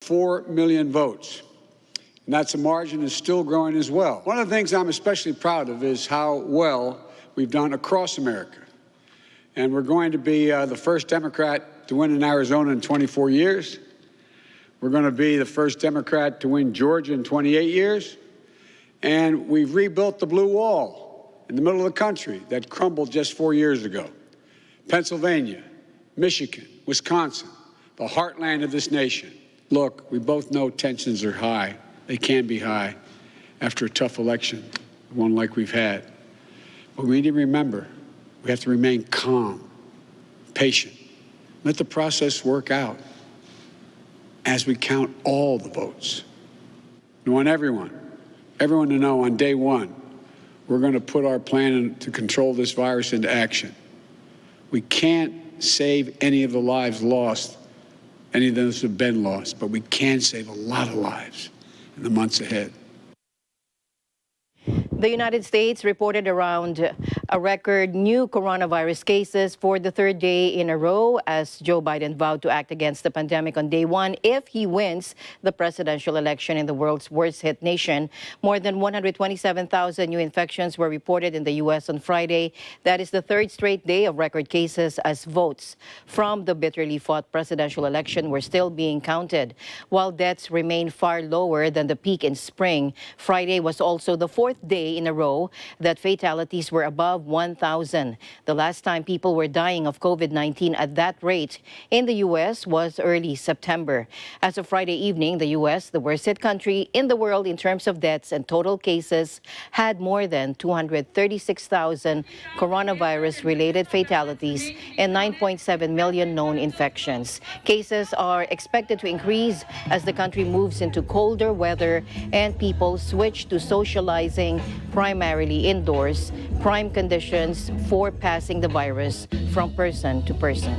4 million votes. And that's a margin that's still growing as well. One of the things I'm especially proud of is how well we've done across America. And we're going to be the first Democrat to win in Arizona in 24 years. We're going to be the first Democrat to win Georgia in 28 years. And we've rebuilt the blue wall in the middle of the country that crumbled just 4 years ago. Pennsylvania, Michigan, Wisconsin, the heartland of this nation. Look, we both know tensions are high. They can be high after a tough election, one like we've had. But we need to remember, we have to remain calm, patient. Let the process work out as we count all the votes. We want everyone to know on day one, we're going to put our plan to control this virus into action. We can't save any of the lives lost, any of those who have been lost, but we can save a lot of lives in the months ahead. The United States reported around a record new coronavirus cases for the third day in a row as Joe Biden vowed to act against the pandemic on day one if he wins the presidential election in the world's worst-hit nation. More than 127,000 new infections were reported in the U.S. on Friday. That is the third straight day of record cases as votes from the bitterly fought presidential election were still being counted. While deaths remain far lower than the peak in spring, Friday was also the fourth day in a row that fatalities were above 1,000. The last time people were dying of COVID-19 at that rate in the U.S. was early September. As of Friday evening, the U.S., the worst-hit country in the world in terms of deaths and total cases, had more than 236,000 coronavirus-related fatalities and 9.7 million known infections. Cases are expected to increase as the country moves into colder weather and people switch to socializing primarily indoors, prime conditions for passing the virus from person to person.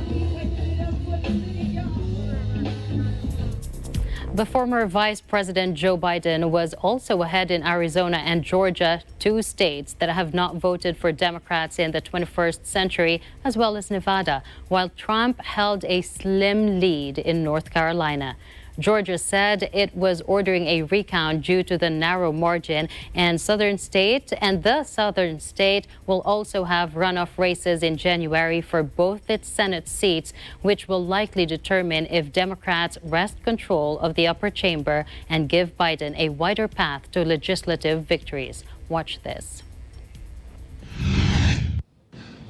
The former Vice President Joe Biden was also ahead in Arizona and Georgia, two states that have not voted for Democrats in the 21st century, as well as Nevada, while Trump held a slim lead in North Carolina. Georgia said it was ordering a recount due to the narrow margin, and the southern state will also have runoff races in January for both its Senate seats, which will likely determine if Democrats wrest control of the upper chamber and give Biden a wider path to legislative victories. Watch this.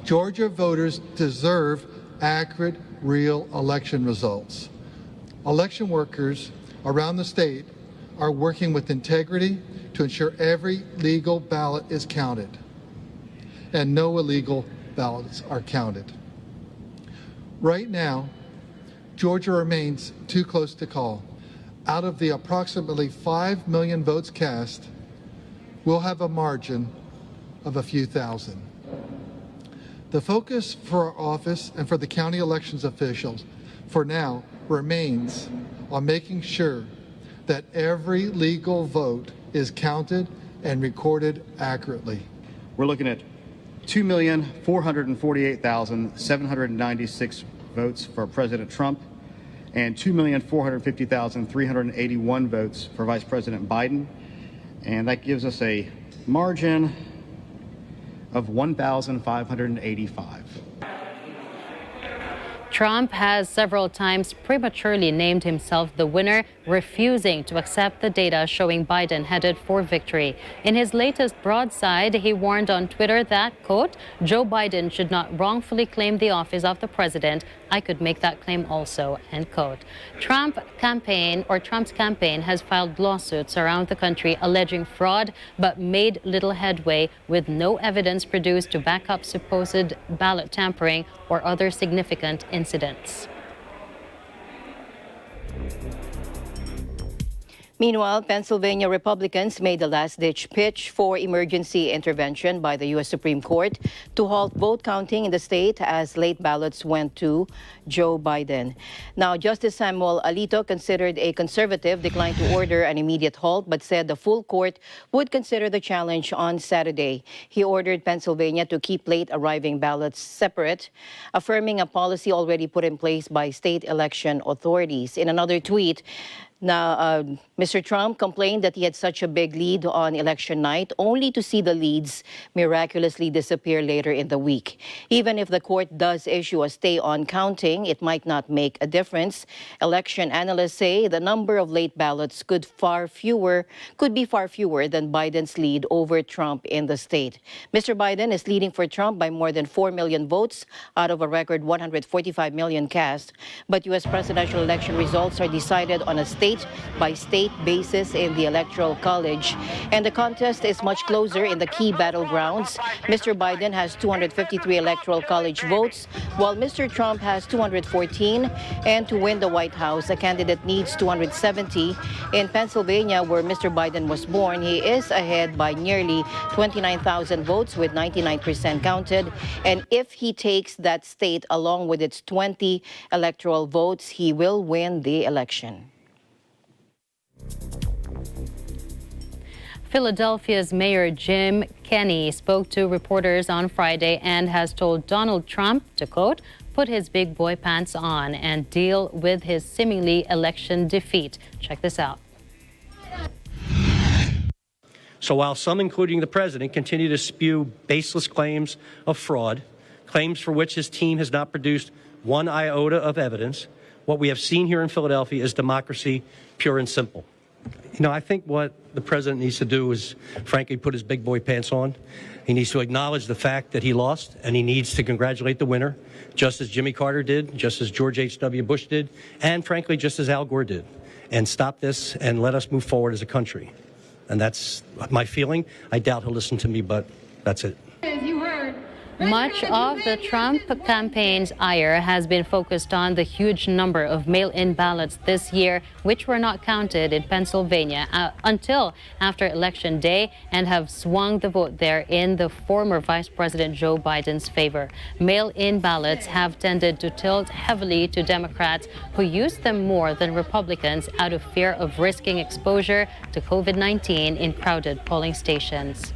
Georgia voters deserve accurate, real election results. Election workers around the state are working with integrity to ensure every legal ballot is counted and no illegal ballots are counted. Right now, Georgia remains too close to call. Out of the approximately 5 million votes cast, we'll have a margin of a few thousand. The focus for our office and for the county elections officials for now remains on making sure that every legal vote is counted and recorded accurately. We're looking at 2,448,796 votes for President Trump and 2,450,381 votes for Vice President Biden. And that gives us a margin of 1,585. Trump has several times prematurely named himself the winner, refusing to accept the data showing Biden headed for victory. In his latest broadside, he warned on Twitter that, quote, Joe Biden should not wrongfully claim the office of the president. I could make that claim also, end quote. Trump's campaign has filed lawsuits around the country alleging fraud, but made little headway with no evidence produced to back up supposed ballot tampering or other significant incidents. Meanwhile, Pennsylvania Republicans made the last-ditch pitch for emergency intervention by the U.S. Supreme Court to halt vote counting in the state as late ballots went to Joe Biden. Now, Justice Samuel Alito, considered a conservative, declined to order an immediate halt, but said the full court would consider the challenge on Saturday. He ordered Pennsylvania to keep late-arriving ballots separate, affirming a policy already put in place by state election authorities. In another tweet, Now, Mr. Trump complained that he had such a big lead on election night, only to see the leads miraculously disappear later in the week. Even if the court does issue a stay on counting, it might not make a difference. Election analysts say the number of late ballots could be far fewer than Biden's lead over Trump in the state. Mr. Biden is leading for Trump by more than 4 million votes out of a record 145 million cast. But U.S. presidential election results are decided on a state-by-state basis in the Electoral College. And the contest is much closer in the key battlegrounds. Mr. Biden has 253 Electoral College votes, while Mr. Trump has 214. And to win the White House, a candidate needs 270. In Pennsylvania, where Mr. Biden was born, he is ahead by nearly 29,000 votes with 99% counted. And if he takes that state along with its 20 electoral votes, he will win the election. Philadelphia's Mayor Jim Kenney spoke to reporters on Friday and has told Donald Trump to, quote, put his big boy pants on and deal with his seemingly election defeat. Check this out. So while some, including the president, continue to spew baseless claims of fraud, claims for which his team has not produced one iota of evidence, what we have seen here in Philadelphia is democracy, pure and simple. You know, I think what the president needs to do is, frankly, put his big boy pants on. He needs to acknowledge the fact that he lost, and he needs to congratulate the winner, just as Jimmy Carter did, just as George H.W. Bush did, and frankly, just as Al Gore did. And stop this and let us move forward as a country. And that's my feeling. I doubt he'll listen to me, but that's it. As you heard, much of the Trump campaign's ire has been focused on the huge number of mail-in ballots this year, which were not counted in Pennsylvania until after Election Day and have swung the vote there in the former Vice President Joe Biden's favor. Mail-in ballots have tended to tilt heavily to Democrats who use them more than Republicans out of fear of risking exposure to COVID-19 in crowded polling stations.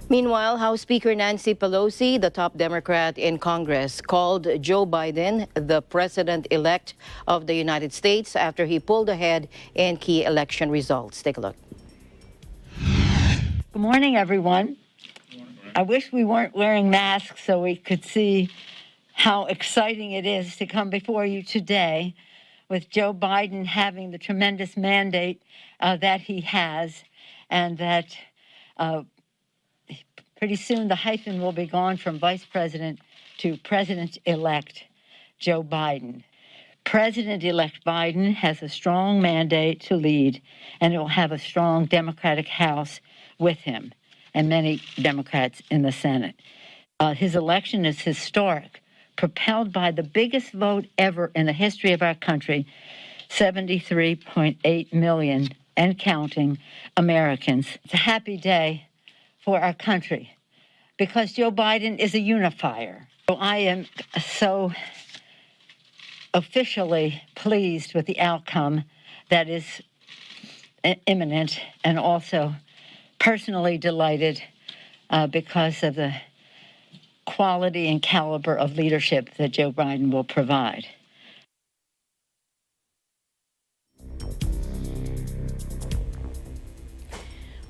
Meanwhile, House Speaker Nancy Pelosi, the top Democrat in Congress, called Joe Biden the president-elect of the United States after he pulled ahead in key election results. Take a look. Good morning, everyone. I wish we weren't wearing masks so we could see how exciting it is to come before you today with Joe Biden having the tremendous mandate that he has, and that pretty soon the hyphen will be gone from Vice President to President-elect Joe Biden. President-elect Biden has a strong mandate to lead, and it will have a strong Democratic House with him and many Democrats in the Senate. His election is historic, propelled by the biggest vote ever in the history of our country, 73.8 million and counting Amerians. It's a happy day for our country, because Joe Biden is a unifier. So I am so officially pleased with the outcome that is imminent, and also personally delighted because of the quality and caliber of leadership that Joe Biden will provide.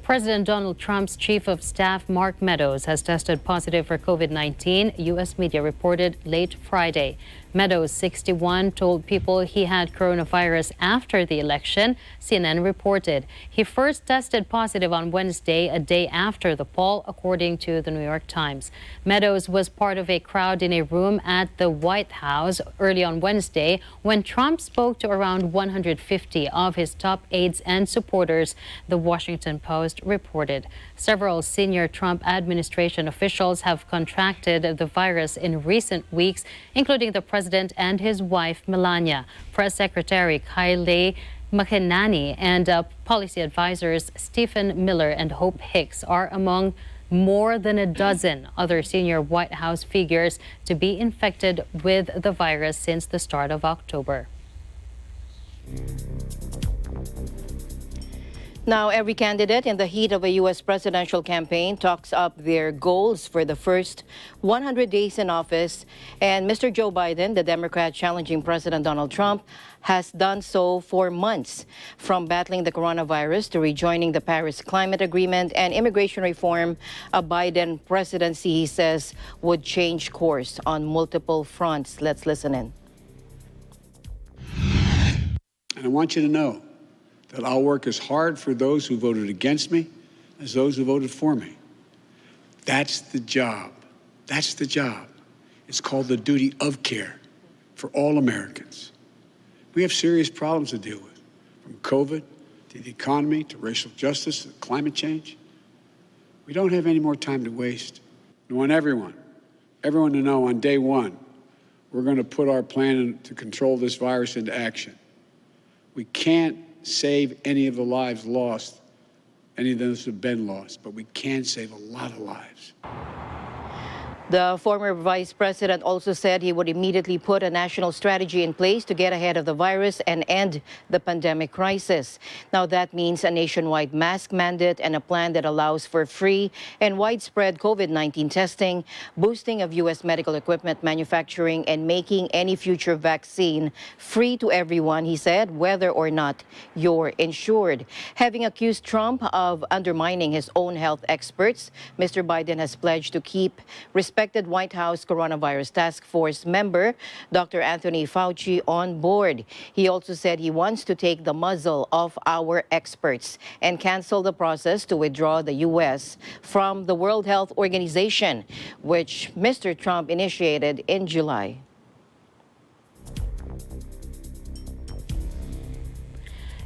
President Donald Trump's chief of staff, Mark Meadows, has tested positive for COVID-19, U.S. media reported late Friday. Meadows, 61, told people he had coronavirus after the election, CNN reported. He first tested positive on Wednesday, a day after the poll, according to the New York Times. Meadows was part of a crowd in a room at the White House early on Wednesday when Trump spoke to around 150 of his top aides and supporters, the Washington Post reported. Several senior Trump administration officials have contracted the virus in recent weeks, including the president and his wife, Melania. Press Secretary Kylie McEnany and policy advisors Stephen Miller and Hope Hicks are among more than a dozen other senior White House figures to be infected with the virus since the start of October. Now, every candidate in the heat of a U.S. presidential campaign talks up their goals for the first 100 days in office. And Mr. Joe Biden, the Democrat challenging President Donald Trump, has done so for months. From battling the coronavirus to rejoining the Paris Climate Agreement and immigration reform, a Biden presidency, he says, would change course on multiple fronts. Let's listen in. And I want you to know that I'll work as hard for those who voted against me as those who voted for me. That's the job. That's the job. It's called the duty of care for all Americans. We have serious problems to deal with, from COVID to the economy to racial justice to climate change. We don't have any more time to waste. I want everyone to know on day one, we're going to put our plan to control this virus into action. We can't save any of the lives lost, any of those who have been lost, but we can save a lot of lives. The former vice president also said he would immediately put a national strategy in place to get ahead of the virus and end the pandemic crisis. Now, that means a nationwide mask mandate and a plan that allows for free and widespread COVID-19 testing, boosting of U.S. medical equipment manufacturing, and making any future vaccine free to everyone, he said, whether or not you're insured. Having accused Trump of undermining his own health experts, Mr. Biden has pledged to keep respected White House Coronavirus Task Force member Dr. Anthony Fauci on board. He also said he wants to take the muzzle off our experts and cancel the process to withdraw the U.S. from the World Health Organization, which Mr. Trump initiated in July.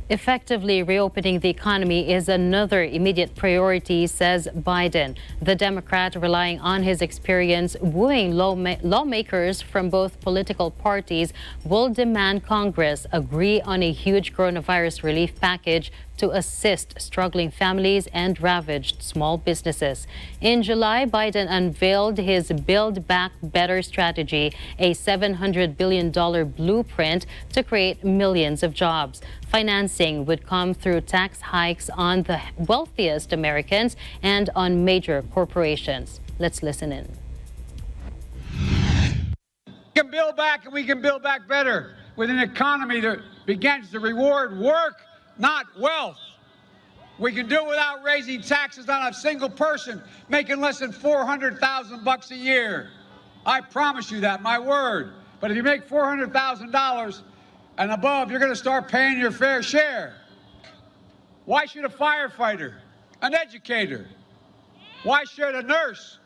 Effectively reopening the economy is another immediate priority, says Biden. The Democrat, relying on his experience wooing lawmakers from both political parties, will demand Congress agree on a huge coronavirus relief package to assist struggling families and ravaged small businesses. In July, Biden unveiled his Build Back Better strategy, a $700 billion blueprint to create millions of jobs. Financing would come through tax hikes on the wealthiest Americans and on major corporations. Let's listen in. We can build back, and we can build back better with an economy that begins to reward work, not wealth. We can do it without raising taxes on a single person making less than $400,000 a year. I promise you that, my word. But if you make $400,000 and above, you're going to start paying your fair share. Why should a firefighter, an educator, why should a nurse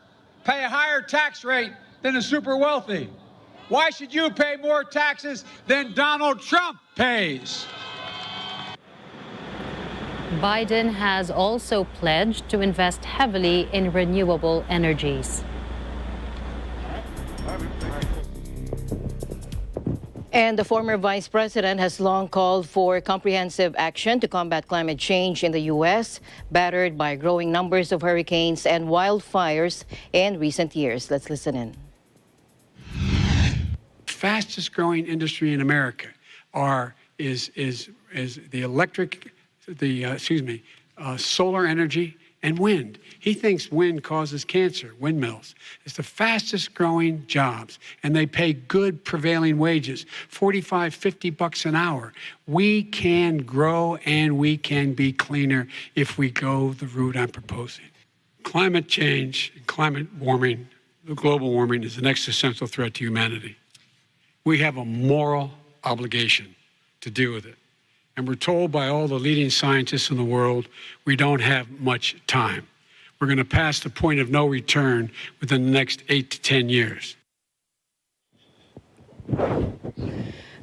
pay a higher tax rate than the super wealthy? Why should you pay more taxes than Donald Trump pays? Biden has also pledged to invest heavily in renewable energies. And the former vice president has long called for comprehensive action to combat climate change in the U.S., battered by growing numbers of hurricanes and wildfires in recent years. Let's listen in. Fastest growing industry in America is solar energy and wind. He thinks wind causes cancer, windmills. It's the fastest growing jobs, and they pay good prevailing wages, $45, $50 an hour. We can grow and we can be cleaner if we go the route I'm proposing. Climate change, climate warming, global warming is an existential threat to humanity. We have a moral obligation to deal with it. And we're told by all the leading scientists in the world, we don't have much time. We're going to pass the point of no return within the next 8 to 10 years.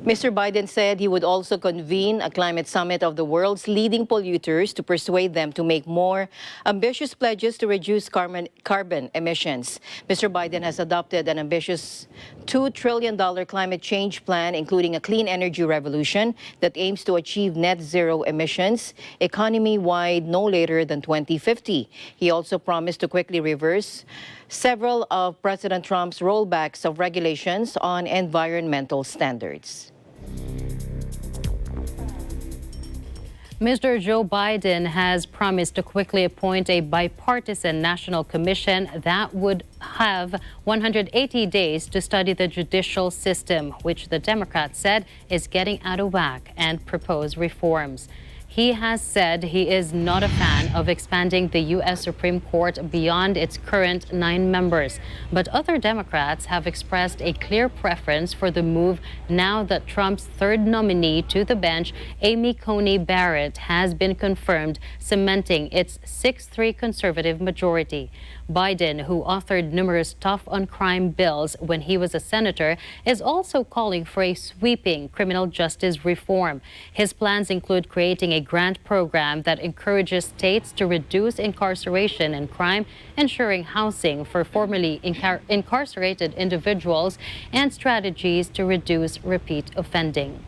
Mr. Biden said he would also convene a climate summit of the world's leading polluters to persuade them to make more ambitious pledges to reduce carbon emissions. Mr. Biden has adopted an ambitious $2 trillion climate change plan, including a clean energy revolution that aims to achieve net zero emissions economy-wide no later than 2050. He also promised to quickly reverse several of President Trump's rollbacks of regulations on environmental standards. Mr. Joe Biden has promised to quickly appoint a bipartisan national commission that would have 180 days to study the judicial system, which the Democrats said is getting out of whack, and propose reforms. He has said he is not a fan of expanding the U.S. Supreme Court beyond its current 9 members. But other Democrats have expressed a clear preference for the move now that Trump's third nominee to the bench, Amy Coney Barrett, has been confirmed, cementing its 6-3 conservative majority. Biden, who authored numerous tough-on-crime bills when he was a senator, is also calling for a sweeping criminal justice reform. His plans include creating a grant program that encourages states to reduce incarceration and crime, ensuring housing for formerly incarcerated individuals, and strategies to reduce repeat offending.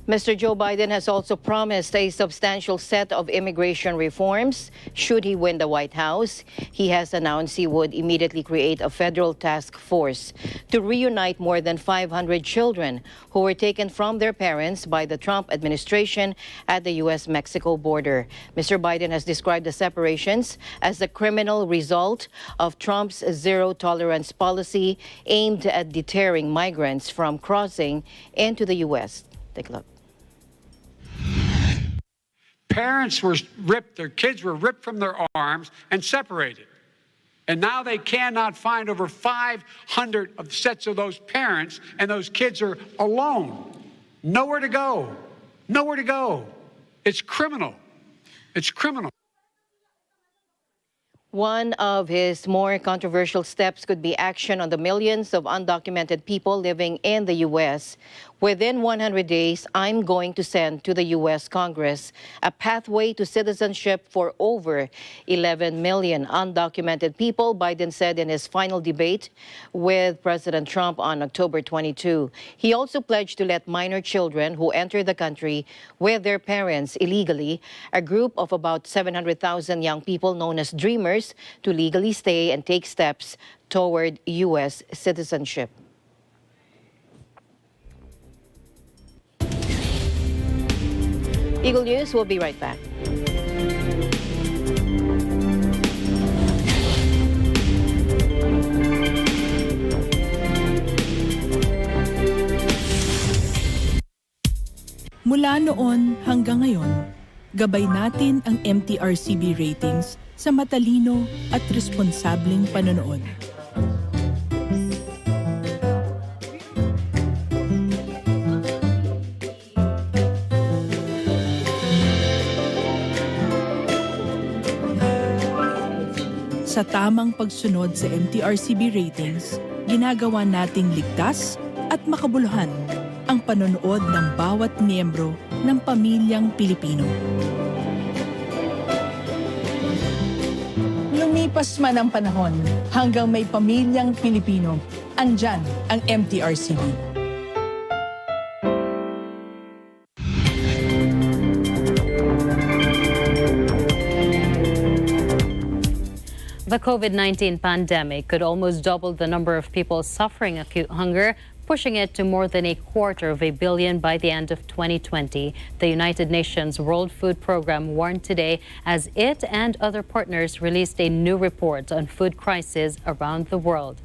Mr. Joe Biden has also promised a substantial set of immigration reforms should he win the White House. He has announced he would immediately create a federal task force to reunite more than 500 children who were taken from their parents by the Trump administration at the U.S.-Mexico border. Mr. Biden has described the separations as a criminal result of Trump's zero-tolerance policy aimed at deterring migrants from crossing into the U.S. Take a look. Parents were ripped, their kids were ripped from their arms and separated. And now they cannot find over 500 of sets of those parents, and those kids are alone. Nowhere to go. Nowhere to go. It's criminal. It's criminal. One of his more controversial steps could be action on the millions of undocumented people living in the U.S. Within 100 days, I'm going to send to the U.S. Congress a pathway to citizenship for over 11 million undocumented people, Biden said in his final debate with President Trump on October 22. He also pledged to let minor children who enter the country with their parents illegally, a group of about 700,000 young people known as Dreamers, to legally stay and take steps toward U.S. citizenship. Eagle News will be right back. Mula noon hanggang ngayon, gabay natin ang MTRCB ratings sa matalino at responsableng panonood. Sa tamang pagsunod sa MTRCB ratings, ginagawa nating ligtas at makabuluhan ang panonood ng bawat miyembro ng pamilyang Pilipino. Lumipas man ang panahon, hanggang may pamilyang Pilipino, andyan ang MTRCB. The COVID-19 pandemic could almost double the number of people suffering acute hunger, pushing it to more than 250 million by the end of 2020. The United Nations World Food Programme warned today as it and other partners released a new report on food crisis around the world.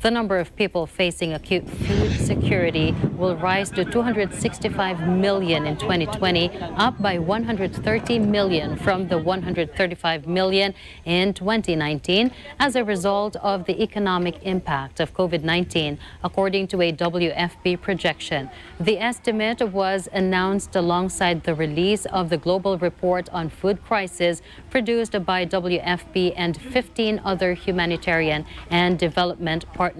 The number of people facing acute food security will rise to 265 million in 2020, up by 130 million from the 135 million in 2019 as a result of the economic impact of COVID-19, according to a WFP projection. The estimate was announced alongside the release of the Global Report on Food Crisis produced by WFP and 15 other humanitarian and development partners.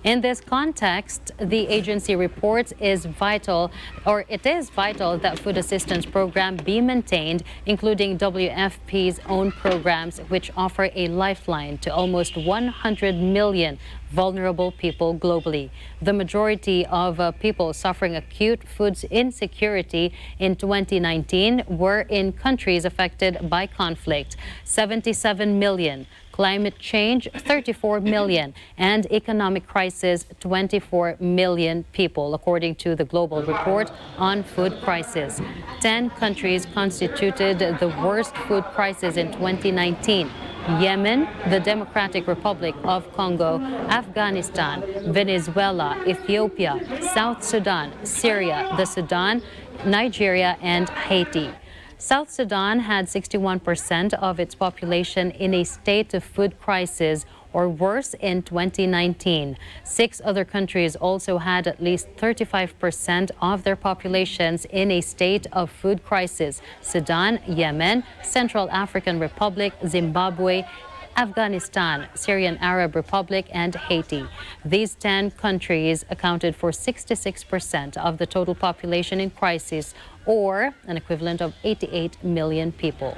In this context, the agency reports it is vital that food assistance program be maintained, including WFP's own programs, which offer a lifeline to almost 100 million vulnerable people globally. The majority of people suffering acute food insecurity in 2019 were in countries affected by conflict, 77 million. Climate change, 34 million, and economic crisis, 24 million people, according to the Global Report on Food Crisis. 10 countries constituted the worst food crisis in 2019. Yemen, the Democratic Republic of Congo, Afghanistan, Venezuela, Ethiopia, South Sudan, Syria, the Sudan, Nigeria, and Haiti. South Sudan had 61% of its population in a state of food crisis or worse in 2019. 6 other countries also had at least 35% of their populations in a state of food crisis: Sudan, Yemen, Central African Republic, Zimbabwe, Afghanistan, Syrian Arab Republic, and Haiti. These 10 countries accounted for 66% of the total population in crisis, or an equivalent of 88 million people.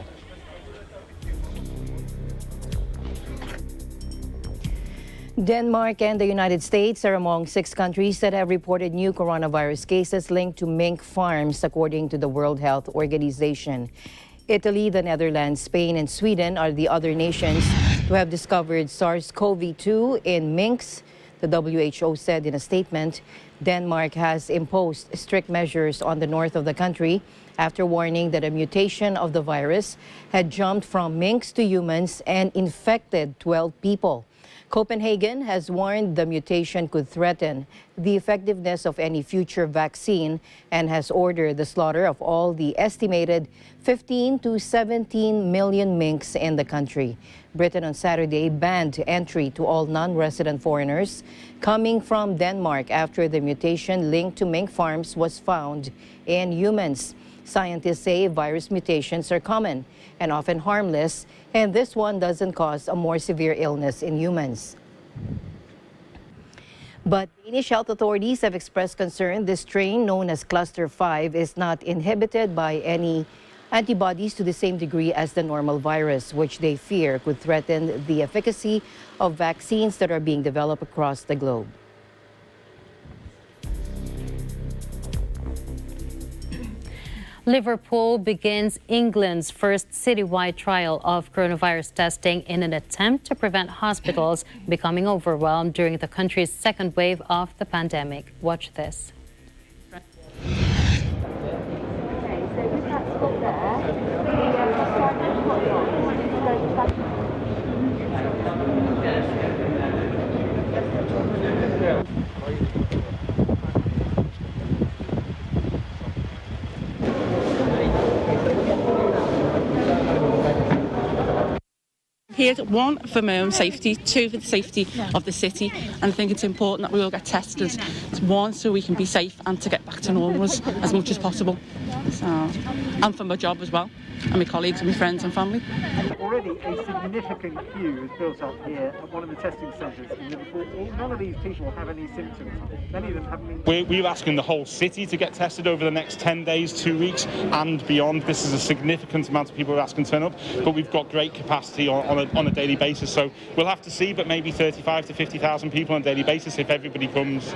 Denmark and the United States are among 6 countries that have reported new coronavirus cases linked to mink farms, according to the World Health Organization. Italy, the Netherlands, Spain, and Sweden are the other nations to have discovered SARS-CoV-2 in minks. The WHO said in a statement, Denmark has imposed strict measures on the north of the country after warning that a mutation of the virus had jumped from minks to humans and infected 12 people. Copenhagen has warned the mutation could threaten the effectiveness of any future vaccine and has ordered the slaughter of all the estimated 15 to 17 million minks in the country. Britain on Saturday banned entry to all non-resident foreigners coming from Denmark after the mutation linked to mink farms was found in humans. Scientists say virus mutations are common and often harmless, and this one doesn't cause a more severe illness in humans. But Danish health authorities have expressed concern this strain, known as Cluster 5, is not inhibited by any antibodies to the same degree as the normal virus, which they fear could threaten the efficacy of vaccines that are being developed across the globe. Liverpool begins England's first citywide trial of coronavirus testing in an attempt to prevent hospitals becoming overwhelmed during the country's second wave of the pandemic. Watch this. Here, 1, for my own safety, 2, for the safety of the city, and I think it's important that we all get tested. 1, so we can be safe and to get back to normal as much as possible. So, and for my job as well, and my colleagues and my friends and family. Already a significant queue is built up here at one of the testing centres in Liverpool. None of these people have any symptoms. Many of them haven't been... We're asking the whole city to get tested over the next 10 days, 2 weeks and beyond. This is a significant amount of people who are asking to turn up, but we've got great capacity on a daily basis. So we'll have to see, but maybe 35 to 50,000 people on a daily basis if everybody comes.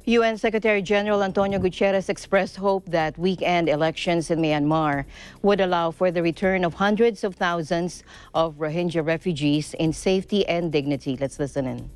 UN Secretary General Antonio Guterres expressed hope that weekend elections in Myanmar would allow for the return of hundreds of thousands of Rohingya refugees in safety and dignity. Let's listen in.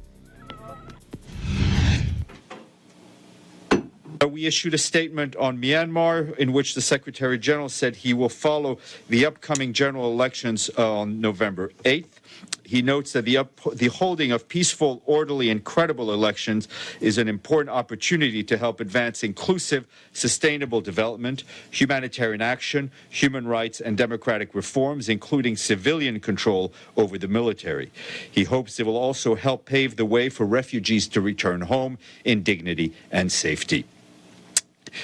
We issued a statement on Myanmar in which the Secretary General said he will follow the upcoming general elections on November 8th. He notes that the holding of peaceful, orderly, and credible elections is an important opportunity to help advance inclusive, sustainable development, humanitarian action, human rights, and democratic reforms, including civilian control over the military. He hopes it will also help pave the way for refugees to return home in dignity and safety.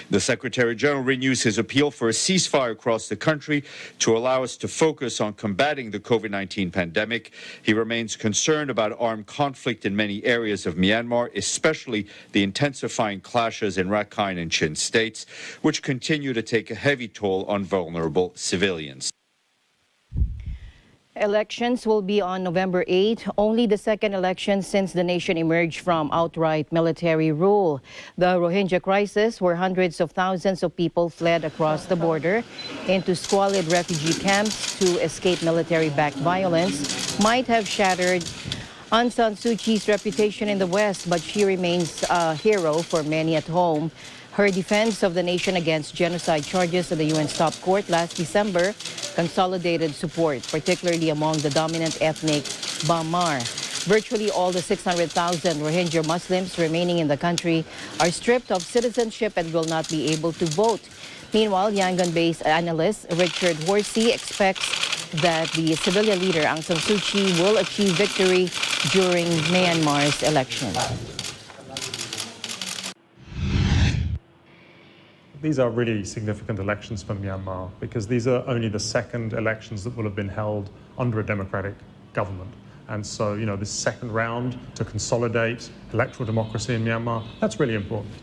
The Secretary General renews his appeal for a ceasefire across the country to allow us to focus on combating the COVID-19 pandemic. He remains concerned about armed conflict in many areas of Myanmar, especially the intensifying clashes in Rakhine and Chin states, which continue to take a heavy toll on vulnerable civilians. Elections will be on November 8, only the second election since the nation emerged from outright military rule. The Rohingya crisis, where hundreds of thousands of people fled across the border into squalid refugee camps to escape military-backed violence, might have shattered Aung San Suu Kyi's reputation in the West, but she remains a hero for many at home. Her defense of the nation against genocide charges at the UN's top court last December consolidated support, particularly among the dominant ethnic Myanmar. Virtually all the 600,000 Rohingya Muslims remaining in the country are stripped of citizenship and will not be able to vote. Meanwhile, Yangon-based analyst Richard Horsey expects that the civilian leader Aung San Suu Kyi will achieve victory during Myanmar's election. These are really significant elections for Myanmar because these are only the second elections that will have been held under a democratic government. And so, this second round to consolidate electoral democracy in Myanmar, that's really important.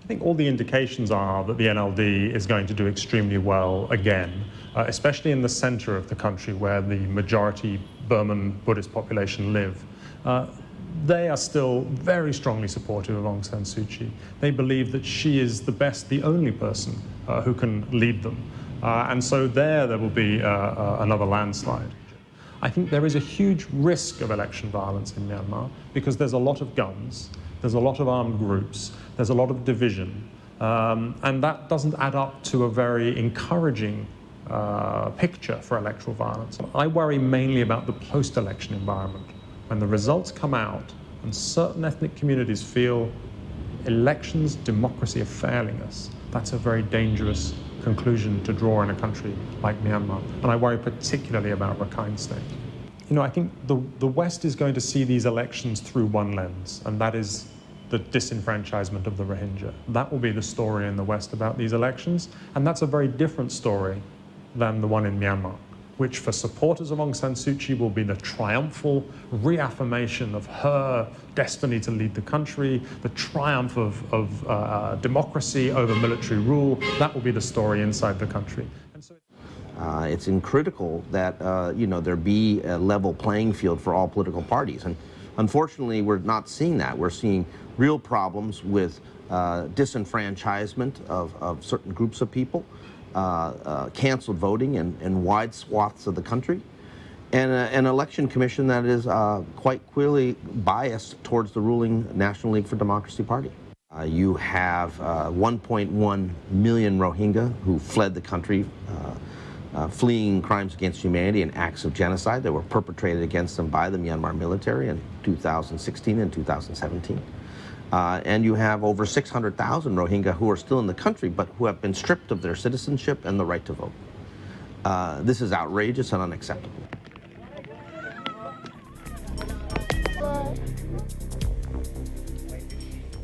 I think all the indications are that the NLD is going to do extremely well again, especially in the center of the country where the majority Burman Buddhist population live. They are still very strongly supportive of Aung San Suu Kyi. They believe that she is the only person who can lead them. And so there will be another landslide. I think there is a huge risk of election violence in Myanmar because there's a lot of guns, there's a lot of armed groups, there's a lot of division, and that doesn't add up to a very encouraging picture for electoral violence. I worry mainly about the post-election environment. When the results come out and certain ethnic communities feel elections, democracy are failing us, that's a very dangerous conclusion to draw in a country like Myanmar. And I worry particularly about Rakhine State. I think the West is going to see these elections through one lens, and that is the disenfranchisement of the Rohingya. That will be the story in the West about these elections, and that's a very different story than the one in Myanmar, which for supporters of Aung San Suu Kyi will be the triumphal reaffirmation of her destiny to lead the country, the triumph of democracy over military rule. That will be the story inside the country. And so it's critical that there be a level playing field for all political parties. And unfortunately, we're not seeing that. We're seeing real problems with disenfranchisement of certain groups of people, canceled voting in wide swaths of the country, and an election commission that is quite clearly biased towards the ruling National League for Democracy Party. You have 1.1 million Rohingya who fled the country, fleeing crimes against humanity and acts of genocide that were perpetrated against them by the Myanmar military in 2016 and 2017. And you have over 600,000 Rohingya who are still in the country but who have been stripped of their citizenship and the right to vote. This is outrageous and unacceptable.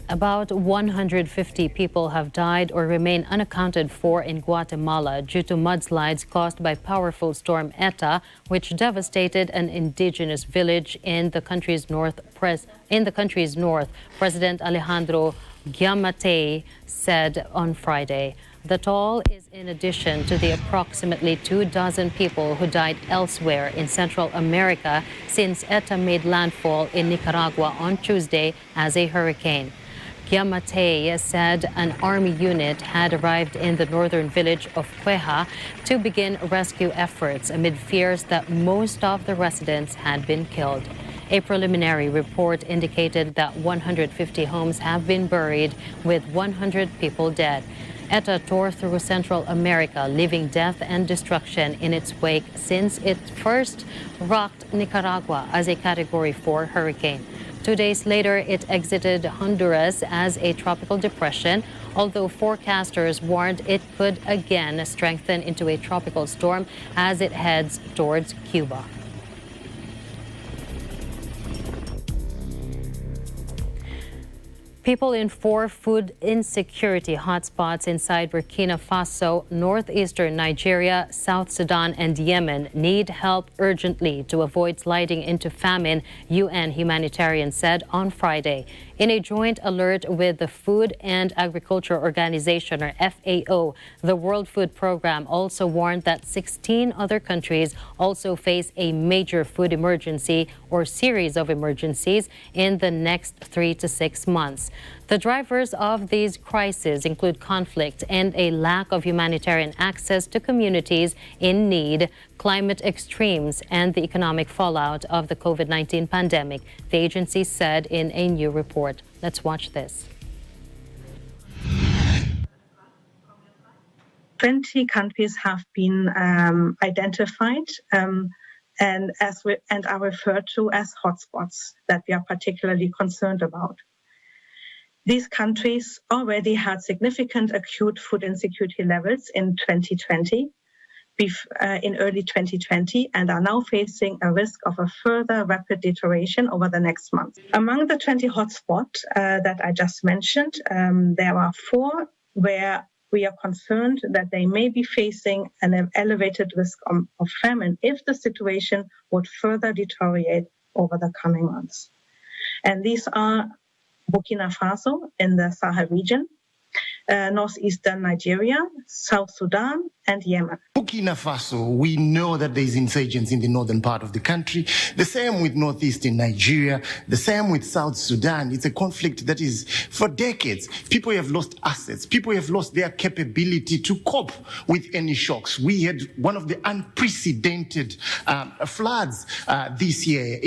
About 150 people have died or remain unaccounted for in Guatemala due to mudslides caused by powerful storm Eta, which devastated an indigenous village in the country's north. President Alejandro Giammattei said on Friday. The toll is in addition to the approximately 24 people who died elsewhere in Central America since Eta made landfall in Nicaragua on Tuesday as a hurricane. Giammattei said an army unit had arrived in the northern village of Cueja to begin rescue efforts amid fears that most of the residents had been killed. A preliminary report indicated that 150 homes have been buried, with 100 people dead. Eta tore through Central America, leaving death and destruction in its wake since it first rocked Nicaragua as a Category 4 hurricane. 2 days later, it exited Honduras as a tropical depression, although forecasters warned it could again strengthen into a tropical storm as it heads towards Cuba. People in 4 food insecurity hotspots inside Burkina Faso, northeastern Nigeria, South Sudan, and Yemen need help urgently to avoid sliding into famine, UN humanitarians said on Friday. In a joint alert with the Food and Agriculture Organization, or FAO, the World Food Programme also warned that 16 other countries also face a major food emergency or series of emergencies in the next 3 to 6 months. The drivers of these crises include conflict and a lack of humanitarian access to communities in need, climate extremes, and the economic fallout of the COVID-19 pandemic, the agency said in a new report. Let's watch this. 20 countries have been identified and are referred to as hotspots that we are particularly concerned about. These countries already had significant acute food insecurity levels in 2020, in early 2020, and are now facing a risk of a further rapid deterioration over the next month. Among the 20 hotspots that I just mentioned, there are 4 where we are concerned that they may be facing an elevated risk of famine if the situation would further deteriorate over the coming months. And these are Burkina Faso in the Sahel region, northeastern Nigeria, South Sudan, and Yemen. Burkina Faso, we know that there is insurgents in the northern part of the country. The same with northeastern Nigeria. The same with South Sudan. It's a conflict that is for decades. People have lost assets. People have lost their capability to cope with any shocks. We had one of the unprecedented floods this year.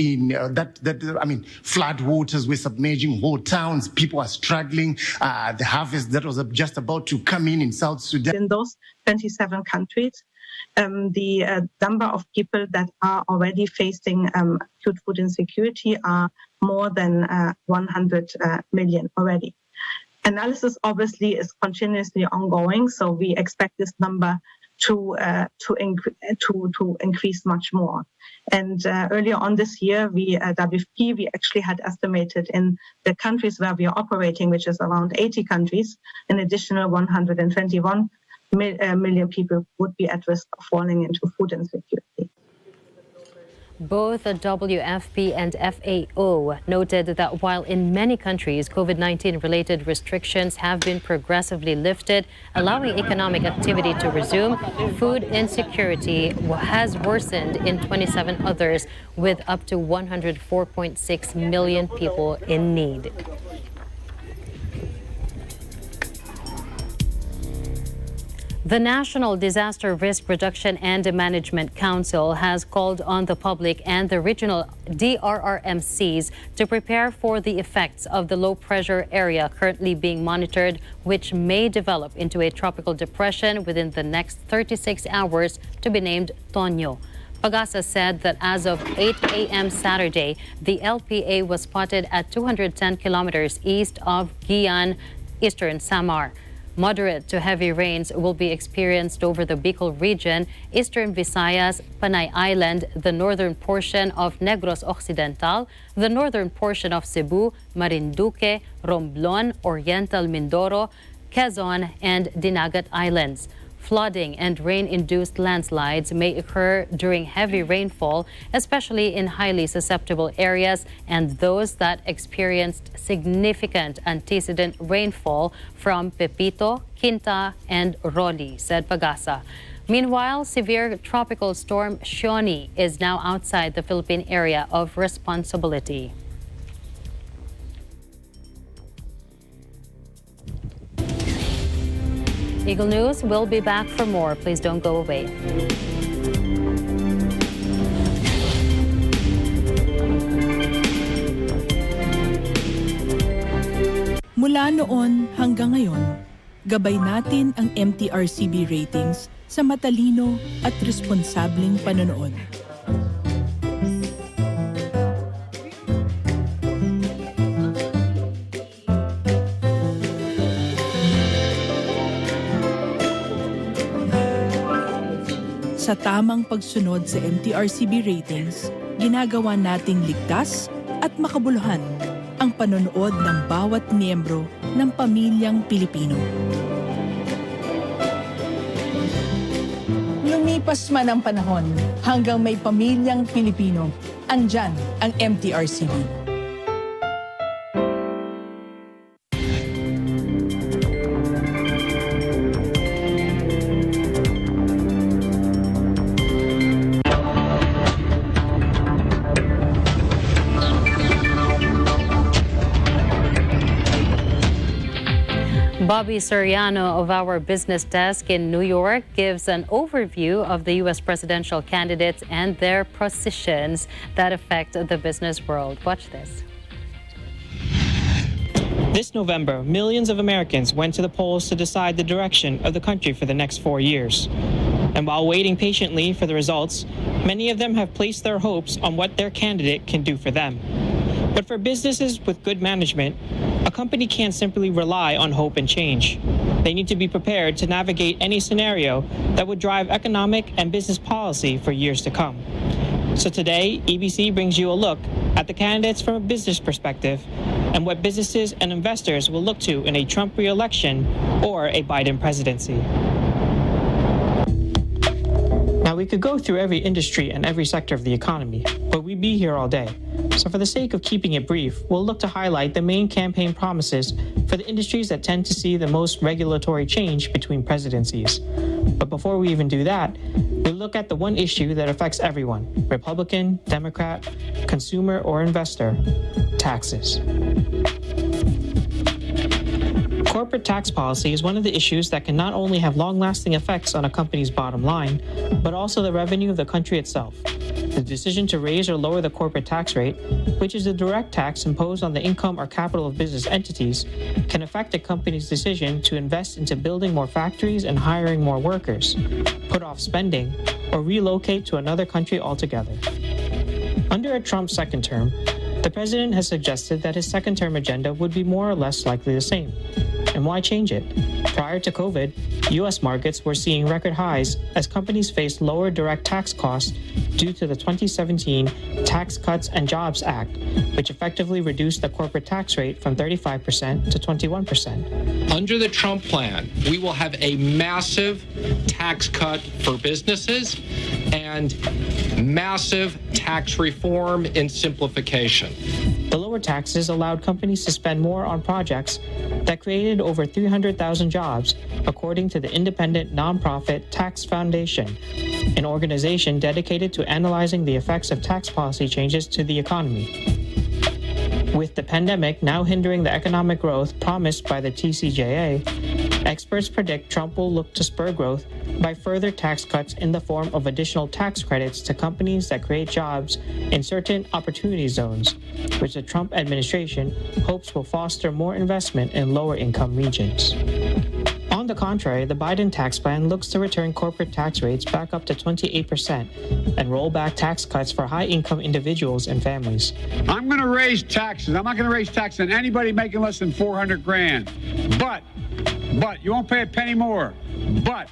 Flood waters were submerging whole towns. People are struggling. The harvest that was just about to come in South Sudan. In those 27 countries, the number of people that are already facing acute food insecurity are more than 100 million already. Analysis obviously is continuously ongoing, so we expect this number to increase much more. And earlier on this year, WFP, we actually had estimated in the countries where we are operating, which is around 80 countries, an additional 121 million people would be at risk of falling into food insecurity. Both the WFP and FAO noted that while in many countries COVID-19 related restrictions have been progressively lifted, allowing economic activity to resume, food insecurity has worsened in 27 others, with up to 104.6 million people in need. The National Disaster Risk Reduction and Management Council has called on the public and the regional DRRMCs to prepare for the effects of the low-pressure area currently being monitored, which may develop into a tropical depression within the next 36 hours, to be named Tonyo. Pagasa said that as of 8 a.m. Saturday, the LPA was spotted at 210 kilometers east of Guian, eastern Samar. Moderate to heavy rains will be experienced over the Bicol region, eastern Visayas, Panay Island, the northern portion of Negros Occidental, the northern portion of Cebu, Marinduque, Romblon, Oriental Mindoro, Quezon, and Dinagat Islands. Flooding and rain-induced landslides may occur during heavy rainfall, especially in highly susceptible areas and those that experienced significant antecedent rainfall from Pepito, Quinta, and Roli, said Pagasa. Meanwhile, severe tropical storm Shioni is now outside the Philippine area of responsibility. Eagle News will be back for more. Please don't go away. Mula noon hanggang ngayon, gabay natin ang MTRCB ratings sa matalino at responsableng panonood. Sa tamang pagsunod sa MTRCB ratings, ginagawa nating ligtas at makabuluhan ang panonood ng bawat miyembro ng pamilyang Pilipino. Lumipas man ang panahon, hanggang may pamilyang Pilipino, andyan ang MTRCB. Bobby Soriano of our business desk in New York gives an overview of the U.S. presidential candidates and their positions that affect the business world. Watch this. This November, millions of Americans went to the polls to decide the direction of the country for the next 4 years. And while waiting patiently for the results, many of them have placed their hopes on what their candidate can do for them. But for businesses with good management, a company can't simply rely on hope and change. They need to be prepared to navigate any scenario that would drive economic and business policy for years to come. So today, EBC brings you a look at the candidates from a business perspective and what businesses and investors will look to in a Trump re-election or a Biden presidency. Now, we could go through every industry and every sector of the economy, but we'd be here all day. So for the sake of keeping it brief, we'll look to highlight the main campaign promises for the industries that tend to see the most regulatory change between presidencies. But before we even do that, we'll look at the one issue that affects everyone, Republican, Democrat, consumer, or investor: taxes. Corporate tax policy is one of the issues that can not only have long-lasting effects on a company's bottom line, but also the revenue of the country itself. The decision to raise or lower the corporate tax rate, which is the direct tax imposed on the income or capital of business entities, can affect a company's decision to invest into building more factories and hiring more workers, put off spending, or relocate to another country altogether. Under a Trump second term, the president has suggested that his second-term agenda would be more or less likely the same. And why change it? Prior to COVID, U.S. markets were seeing record highs as companies faced lower direct tax costs due to the 2017 Tax Cuts and Jobs Act, which effectively reduced the corporate tax rate from 35% to 21%. Under the Trump plan, we will have a massive tax cut for businesses and massive tax reform and simplification. The lower taxes allowed companies to spend more on projects that created over 300,000 jobs, according to the independent nonprofit Tax Foundation, an organization dedicated to analyzing the effects of tax policy changes to the economy. With the pandemic now hindering the economic growth promised by the TCJA, experts predict Trump will look to spur growth by further tax cuts in the form of additional tax credits to companies that create jobs in certain opportunity zones, which the Trump administration hopes will foster more investment in lower-income regions. On the contrary, the Biden tax plan looks to return corporate tax rates back up to 28% and roll back tax cuts for high-income individuals and families. I'm going to raise taxes. I'm not going to raise taxes on anybody making less than $400 grand. But you won't pay a penny more. But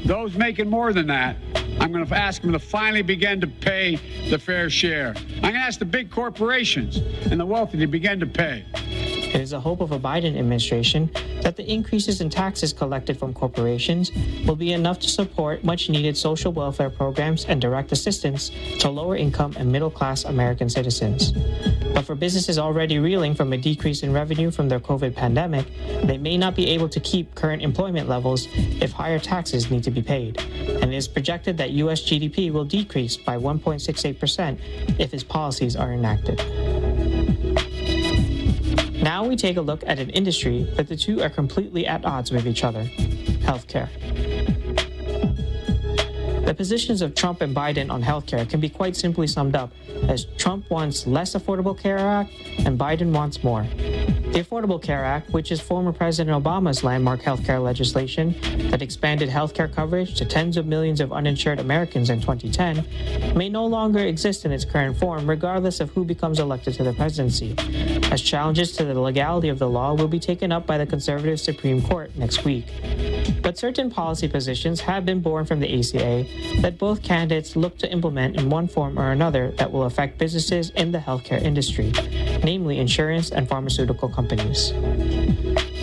those making more than that, I'm going to ask them to finally begin to pay the fair share. I'm going to ask the big corporations and the wealthy to begin to pay. It is a hope of a Biden administration that the increases in taxes collected from corporations will be enough to support much-needed social welfare programs and direct assistance to lower-income and middle-class American citizens. But for businesses already reeling from a decrease in revenue from their COVID pandemic, they may not be able to keep current employment levels if higher taxes need to be paid. And it is projected that U.S. GDP will decrease by 1.68% if his policies are enacted. Now we take a look at an industry that the two are completely at odds with each other: healthcare. The positions of Trump and Biden on healthcare can be quite simply summed up as Trump wants less Affordable Care Act and Biden wants more. The Affordable Care Act, which is former President Obama's landmark healthcare legislation that expanded healthcare coverage to tens of millions of uninsured Americans in 2010, may no longer exist in its current form regardless of who becomes elected to the presidency, as challenges to the legality of the law will be taken up by the conservative Supreme Court next week. But certain policy positions have been born from the ACA that both candidates look to implement in one form or another that will affect businesses in the healthcare industry. namely insurance and pharmaceutical companies.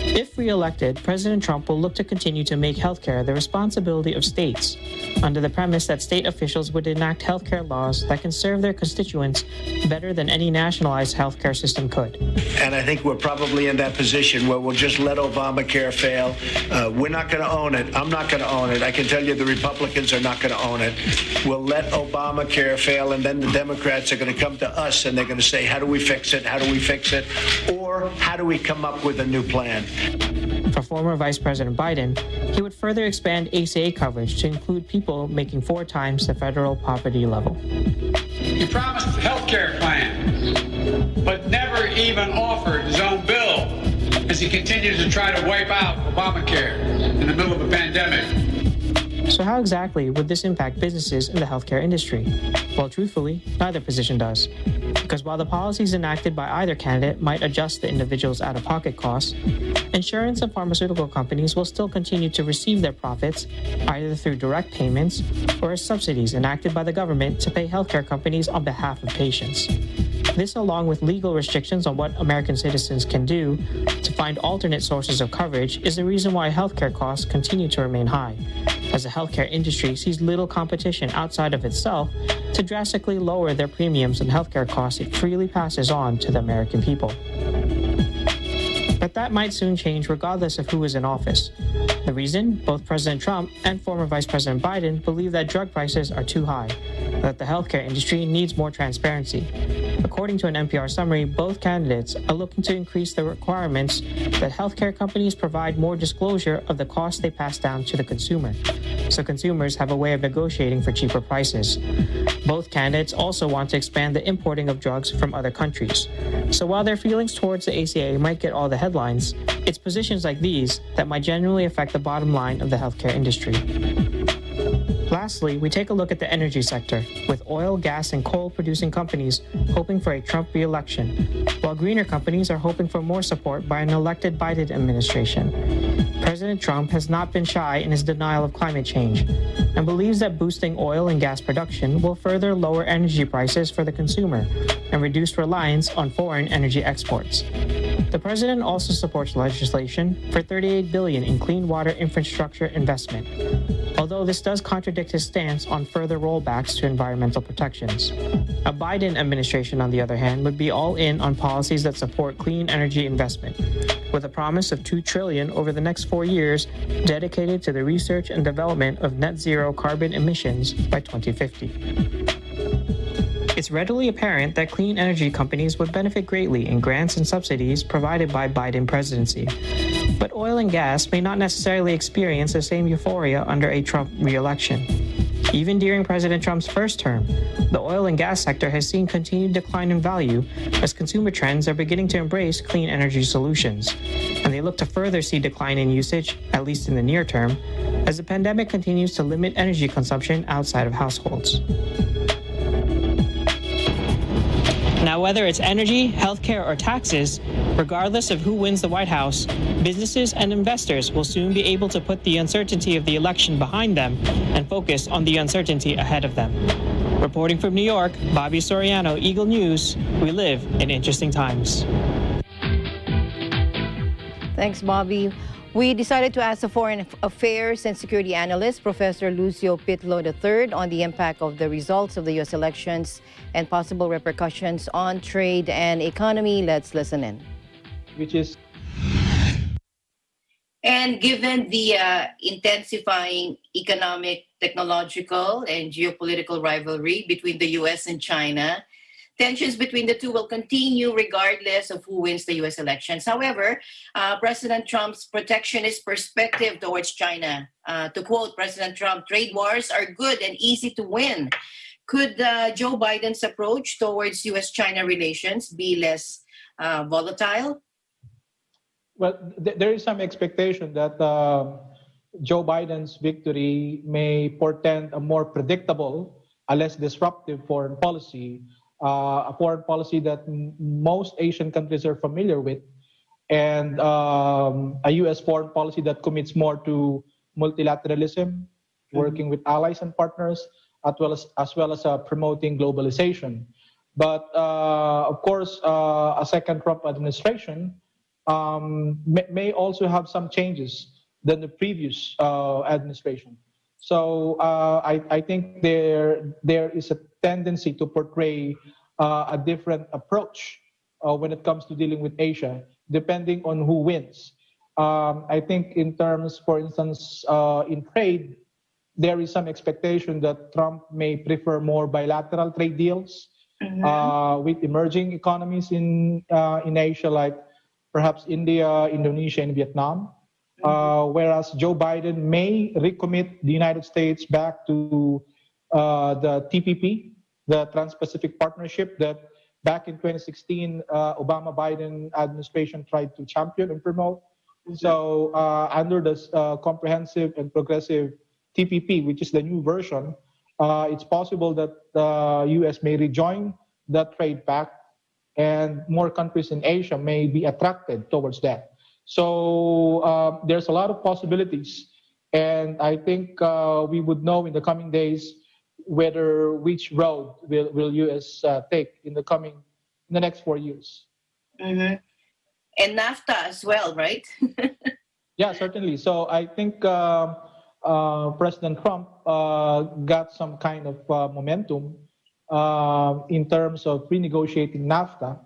If re-elected, President Trump will look to continue to make healthcare the responsibility of states, under the premise that state officials would enact healthcare laws that can serve their constituents better than any nationalized healthcare system could. And I think we're probably in that position where we'll just let Obamacare fail. We're not going to own it. I'm not going to own it. I can tell you the Republicans are not going to own it. We'll let Obamacare fail, and then the Democrats are going to come to us and they're going to say, how do we fix it? How do we fix it? Or how do we come up with a new plan? For former Vice President Biden, he would further expand ACA coverage to include people making 4 times the federal poverty level. He promised a health care plan, but never even offered his own bill as he continues to try to wipe out Obamacare in the middle of a pandemic. So how exactly would this impact businesses in the healthcare industry? Well, truthfully, neither position does. Because while the policies enacted by either candidate might adjust the individual's out-of-pocket costs, insurance and pharmaceutical companies will still continue to receive their profits either through direct payments or as subsidies enacted by the government to pay healthcare companies on behalf of patients. This, along with legal restrictions on what American citizens can do to find alternate sources of coverage, is the reason why healthcare costs continue to remain high, as the healthcare industry sees little competition outside of itself to drastically lower their premiums and healthcare costs it freely passes on to the American people. But that might soon change regardless of who is in office. The reason? Both President Trump and former Vice President Biden believe that drug prices are too high, that the healthcare industry needs more transparency. According to an NPR summary, both candidates are looking to increase the requirements that healthcare companies provide more disclosure of the costs they pass down to the consumer, so consumers have a way of negotiating for cheaper prices. Both candidates also want to expand the importing of drugs from other countries. So while their feelings towards the ACA might get all the headlines, it's positions like these that might genuinely affect the bottom line of the healthcare industry. Lastly, we take a look at the energy sector, with oil, gas, and coal-producing companies hoping for a Trump re-election, while greener companies are hoping for more support by an elected Biden administration. President Trump has not been shy in his denial of climate change and believes that boosting oil and gas production will further lower energy prices for the consumer and reduce reliance on foreign energy exports. The president also supports legislation for $38 billion in clean water infrastructure investment, although this does contradict his stance on further rollbacks to environmental protections. A Biden administration, on the other hand, would be all in on policies that support clean energy investment, with a promise of $2 trillion over the next 4 years dedicated to the research and development of net zero carbon emissions by 2050. It's readily apparent that clean energy companies would benefit greatly in grants and subsidies provided by Biden presidency. But oil and gas may not necessarily experience the same euphoria under a Trump re-election. Even during President Trump's first term, the oil and gas sector has seen continued decline in value as consumer trends are beginning to embrace clean energy solutions, and they look to further see decline in usage, at least in the near term, as the pandemic continues to limit energy consumption outside of households. Now, whether it's energy, healthcare, or taxes, regardless of who wins the White House, businesses and investors will soon be able to put the uncertainty of the election behind them and focus on the uncertainty ahead of them. Reporting from New York, Bobby Soriano, Eagle News. We live in interesting times. Thanks, Bobby. We decided to ask the Foreign Affairs and Security Analyst, Professor Lucio Pitlo III, on the impact of the results of the U.S. elections and possible repercussions on trade and economy. Let's listen in. And given the intensifying economic, technological, and geopolitical rivalry between the U.S. and China, tensions between the two will continue regardless of who wins the U.S. elections. However, President Trump's protectionist perspective towards China, to quote President Trump, trade wars are good and easy to win. Could Joe Biden's approach towards U.S.-China relations be less volatile? Well, there is some expectation that Joe Biden's victory may portend a more predictable, a less disruptive foreign policy, a foreign policy that most Asian countries are familiar with, and a U.S. foreign policy that commits more to multilateralism, working with allies and partners, as well as promoting globalization. But of course, a second Trump administration may also have some changes than the previous administration. So I think there is a tendency to portray a different approach when it comes to dealing with Asia, depending on who wins. I think in terms, for instance, in trade, there is some expectation that Trump may prefer more bilateral trade deals with emerging economies in Asia, like perhaps India, Indonesia, and Vietnam. Whereas Joe Biden may recommit the United States back to the TPP, the Trans-Pacific Partnership that back in 2016, Obama-Biden administration tried to champion and promote. So under this comprehensive and progressive TPP, which is the new version, it's possible that the U.S. may rejoin that trade pact, and more countries in Asia may be attracted towards that. So there's a lot of possibilities, and I think we would know in the coming days whether which road will U.S. take in the next 4 years. And NAFTA as well, right? Yeah, certainly. So I think President Trump got some kind of momentum in terms of renegotiating NAFTA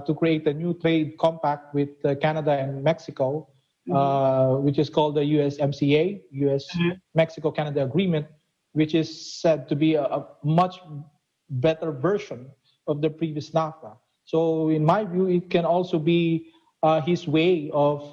to create a new trade compact with Canada and Mexico, which is called the USMCA, US-Mexico-Canada Agreement, which is said to be a much better version of the previous NAFTA. So in my view, it can also be his way of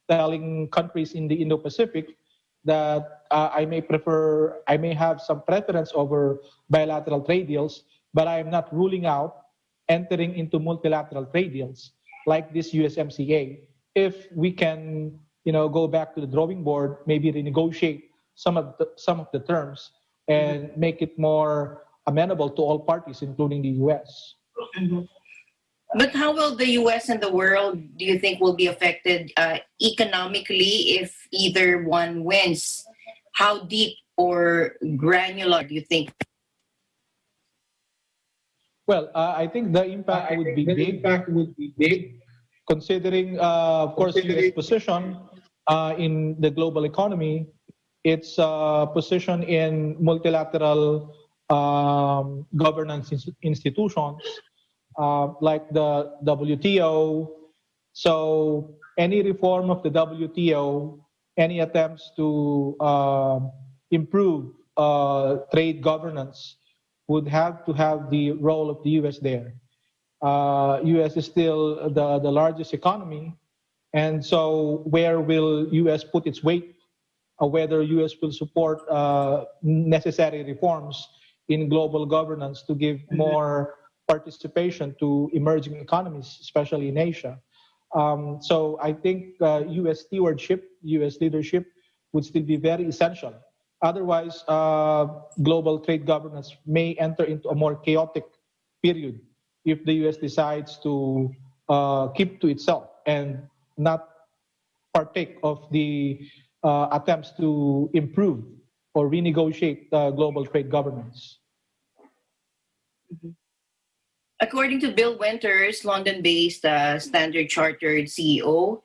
telling countries in the Indo-Pacific that I may have some preference over bilateral trade deals, but I am not ruling out entering into multilateral trade deals like this USMCA if we can, go back to the drawing board, maybe renegotiate some of the terms and make it more amenable to all parties, including the U.S. But how will the U.S. and the world, do you think, will be affected economically if either one wins? How deep or granular do you think? Well, I think the impact would be big, considering, of course, U.S. position in the global economy, its position in multilateral governance institutions, like the WTO. So any reform of the WTO, any attempts to improve trade governance would have to have the role of the U.S. there. U.S. is still the largest economy, and so where will U.S. put its weight? Whether U.S. will support necessary reforms in global governance to give more participation to emerging economies, especially in Asia. So I think U.S. stewardship, U.S. leadership would still be very essential. Otherwise, global trade governance may enter into a more chaotic period if the U.S. decides to keep to itself and not partake of the attempts to improve or renegotiate global trade governance. According to Bill Winters, London-based Standard Chartered CEO,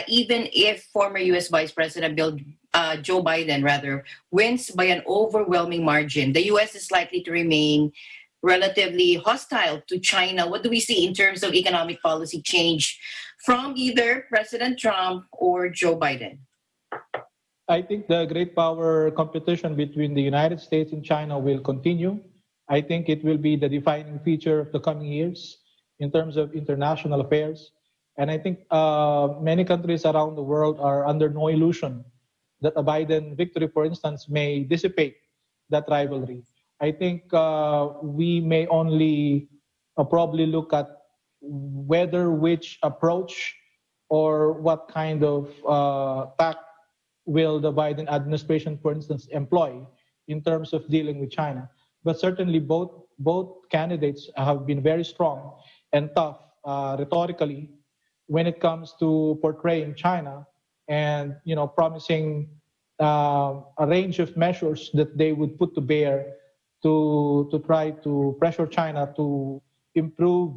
even if former U.S. Vice President Joe Biden wins by an overwhelming margin, the U.S. is likely to remain relatively hostile to China. What do we see in terms of economic policy change from either President Trump or Joe Biden? I think the great power competition between the United States and China will continue. I think it will be the defining feature of the coming years in terms of international affairs. And I think many countries around the world are under no illusion that a Biden victory, for instance, may dissipate that rivalry. I think we may only probably look at which approach or what kind of tact will the Biden administration, for instance, employ in terms of dealing with China. But certainly both candidates have been very strong and tough rhetorically when it comes to portraying China and promising a range of measures that they would put to bear to try to pressure China to improve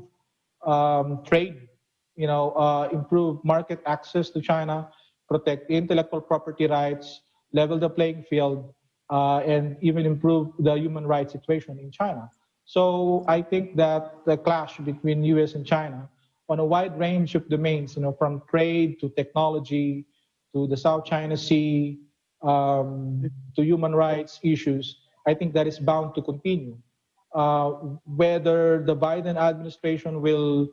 trade, improve market access to China, protect intellectual property rights, level the playing field, and even improve the human rights situation in China. So I think that the clash between U.S. and China on a wide range of domains, from trade to technology to the South China Sea to human rights issues, I think that is bound to continue. Whether the Biden administration will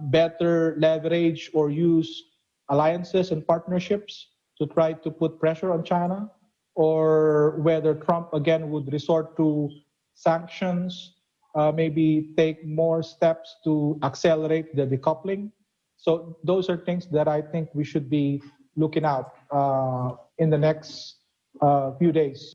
better leverage or use alliances and partnerships to try to put pressure on China, or whether Trump again would resort to sanctions, maybe take more steps to accelerate the decoupling. So those are things that I think we should be looking out in the next few days.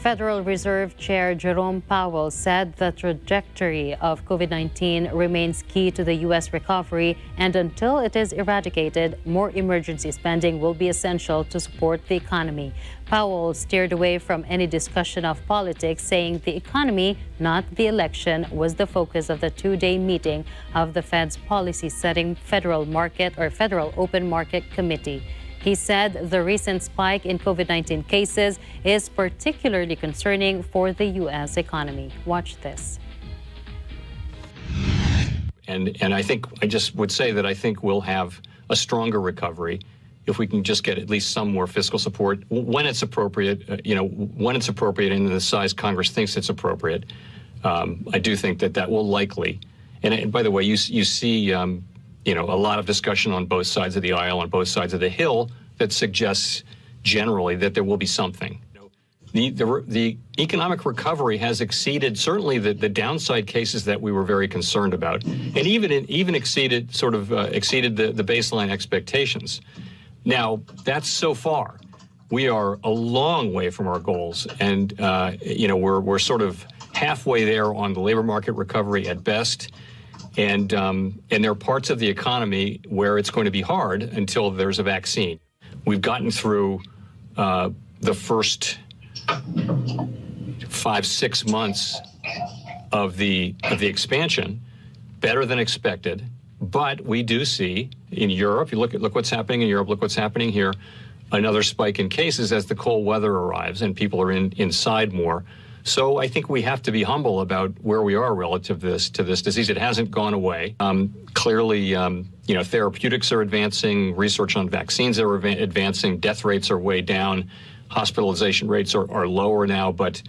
Federal Reserve Chair Jerome Powell said the trajectory of COVID-19 remains key to the U.S. recovery, and until it is eradicated, more emergency spending will be essential to support the economy. Powell steered away from any discussion of politics, saying the economy, not the election, was the focus of the two-day meeting of the Fed's policy-setting Federal Open Market Committee. He said the recent spike in COVID-19 cases is particularly concerning for the U.S. economy. Watch this. And I think I just would say that I think we'll have a stronger recovery if we can just get at least some more fiscal support when it's appropriate, when it's appropriate and in the size Congress thinks it's appropriate. I do think that will likely. And by the way, you see a lot of discussion on both sides of the aisle, on both sides of the hill, that suggests generally that there will be something. The economic recovery has exceeded certainly the downside cases that we were very concerned about, and even exceeded the baseline expectations. Now, that's so far. We are a long way from our goals, and we're sort of halfway there on the labor market recovery at best. And there are parts of the economy where it's going to be hard until there's a vaccine. We've gotten through the first 5-6 months of the expansion better than expected, but we do see in Europe. You look what's happening in Europe. Look what's happening here. Another spike in cases as the cold weather arrives and people are inside more. So I think we have to be humble about where we are relative to this disease. It hasn't gone away. Clearly, therapeutics are advancing, research on vaccines are advancing, death rates are way down, hospitalization rates are lower now. But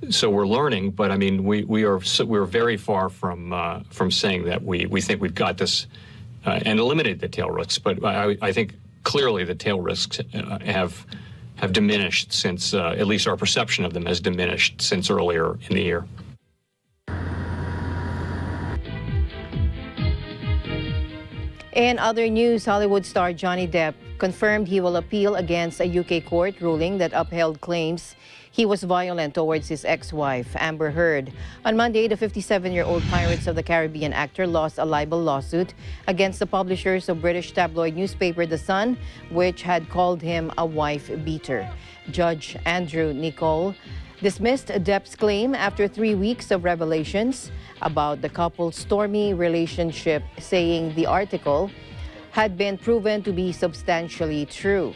so we're learning. But I mean, we're very far from saying that we think we've got this and eliminated the tail risks. But I think clearly the tail risks have diminished since, at least our perception of them has diminished since earlier in the year. In other news, Hollywood star Johnny Depp confirmed he will appeal against a UK court ruling that upheld claims he was violent towards his ex-wife, Amber Heard. On Monday, the 57-year-old Pirates of the Caribbean actor lost a libel lawsuit against the publishers of British tabloid newspaper The Sun, which had called him a wife beater. Judge Andrew Nicol dismissed Depp's claim after 3 weeks of revelations about the couple's stormy relationship, saying the article had been proven to be substantially true.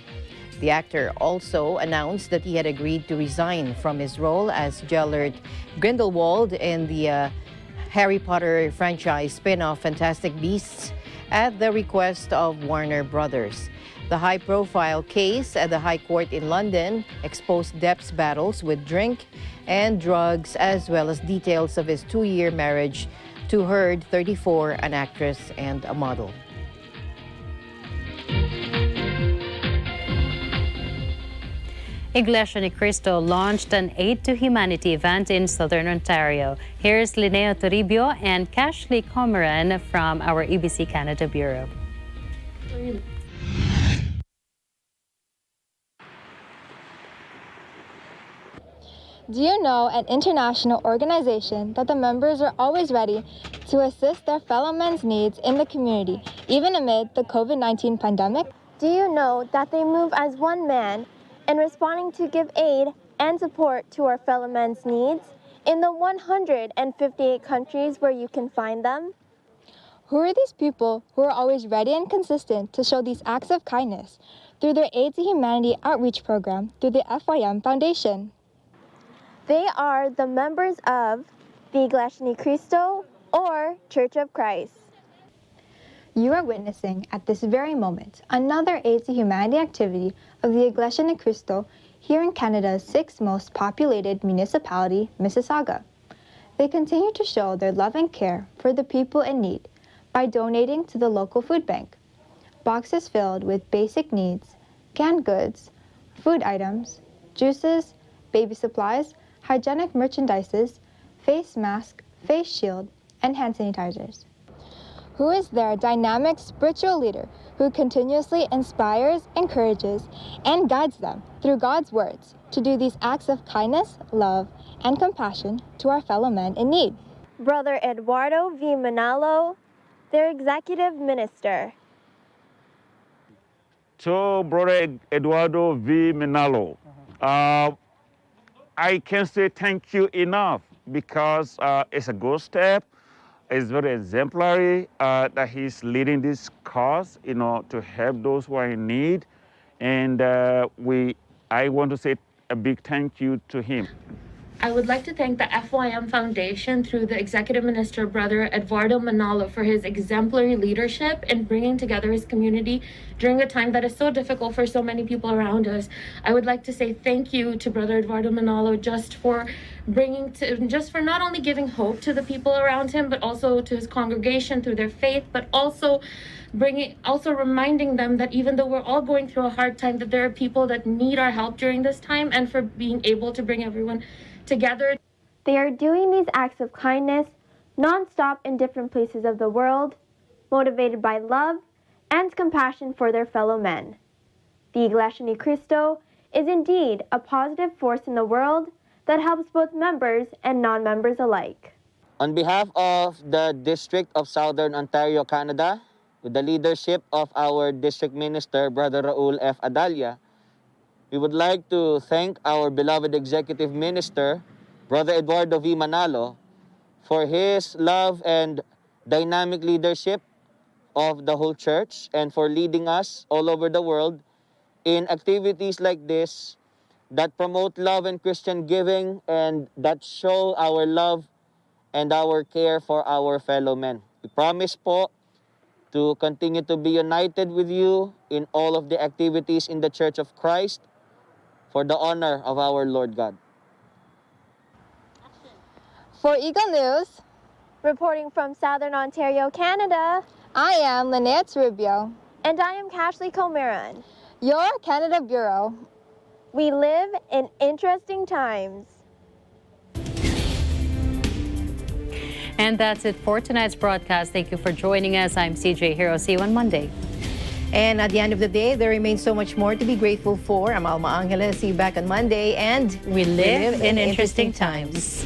The actor also announced that he had agreed to resign from his role as Gellert Grindelwald in the Harry Potter franchise spin-off Fantastic Beasts at the request of Warner Brothers. The high-profile case at the High Court in London exposed Depp's battles with drink and drugs, as well as details of his 2-year marriage to Heard, 34, an actress and a model. Iglesia ni Cristo launched an Aid to Humanity event in Southern Ontario. Here's Linnea Toribio and Cashley Comeran from our EBC Canada Bureau. Do you know an international organization that the members are always ready to assist their fellow men's needs in the community, even amid the COVID-19 pandemic? Do you know that they move as one man in responding to give aid and support to our fellow men's needs in the 158 countries where you can find them? Who are these people who are always ready and consistent to show these acts of kindness through their Aid to Humanity outreach program through the FYM Foundation? They are the members of the Iglesia Cristo or Church of Christ. You are witnessing at this very moment another Aid to Humanity activity of the Iglesia Cristo here in Canada's 6th most populated municipality, Mississauga. They continue to show their love and care for the people in need by donating to the local food bank. Boxes filled with basic needs, canned goods, food items, juices, baby supplies, hygienic merchandises, face mask, face shield, and hand sanitizers. Who is their dynamic spiritual leader who continuously inspires, encourages, and guides them through God's words to do these acts of kindness, love, and compassion to our fellow men in need? Brother Eduardo V. Manalo, their executive minister. To Brother Eduardo V. Manalo, I can say thank you enough because it's a good step. It's very exemplary that he's leading this cause, to help those who are in need. And I want to say a big thank you to him. I would like to thank the FYM Foundation through the Executive Minister, Brother Eduardo Manalo, for his exemplary leadership in bringing together his community during a time that is so difficult for so many people around us. I would like to say thank you to Brother Eduardo Manalo just for not only giving hope to the people around him, but also to his congregation through their faith, but also reminding them that even though we're all going through a hard time, that there are people that need our help during this time, and for being able to bring everyone together. They are doing these acts of kindness non-stop in different places of the world, motivated by love and compassion for their fellow men. The Iglesia Cristo is indeed a positive force in the world that helps both members and non-members alike. On behalf of the District of Southern Ontario, Canada, with the leadership of our District Minister, Brother Raul F. Adalia, we would like to thank our beloved Executive Minister, Brother Eduardo V. Manalo, for his love and dynamic leadership of the whole church and for leading us all over the world in activities like this that promote love and Christian giving and that show our love and our care for our fellow men. We promise po to continue to be united with you in all of the activities in the Church of Christ for the honor of our Lord God. For Eagle News, reporting from Southern Ontario, Canada, I am Lynette Rubio. And I am Cashley Comeran. Your Canada Bureau. We live in interesting times. And that's it for tonight's broadcast. Thank you for joining us. I'm CJ Hero. See you on Monday. And at the end of the day, there remains so much more to be grateful for. I'm Alma Angeles. See you back on Monday. And we live in interesting times.